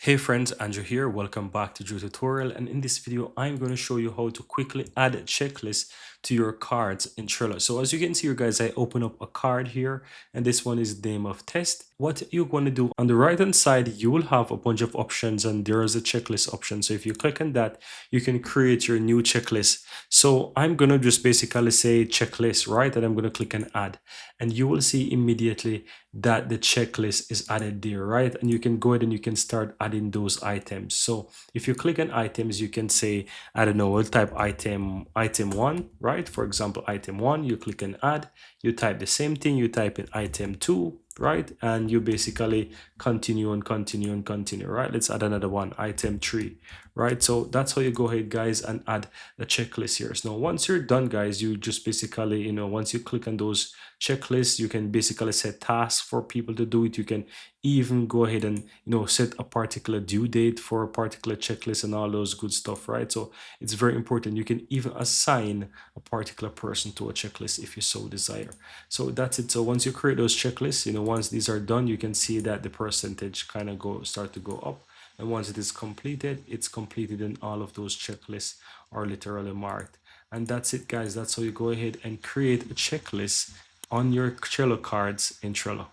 Hey friends, Andrew here. Welcome back to Drew Tutorial. And in this video, I'm going to show you how to quickly add a checklist to your cards in Trello. So as you can see here, guys, I open up a card here, and this one is name of test. What you're going to do on the right hand side, you will have a bunch of options, and there is a checklist option. So if you click on that, you can create your new checklist. So I'm going to just basically say checklist, right? And I'm going to click on add, and you will see immediately that the checklist is added there, right? And you can go ahead and you can start adding those items. So if you click on items, you can say, I don't know, we'll type item one, right? For example, item one, you click on add, you type the same thing, you type in item two, right? And you basically continue and continue and continue, right? Let's add another one, item three, right? So that's how you go ahead, guys, and add the checklist here. So now once you're done, guys, you just basically, once you click on those checklists, you can basically set tasks for people to do it. You can even go ahead and set a particular due date for a particular checklist and all those good stuff, right? So it's very important. You can even assign a particular person to a checklist if you so desire. So that's it. So once you create those checklists, once these are done, you can see that the percentage kind of start to go up. And once it is completed, it's completed, and all of those checklists are literally marked. And that's it, guys. That's how you go ahead and create a checklist on your Trello cards in Trello.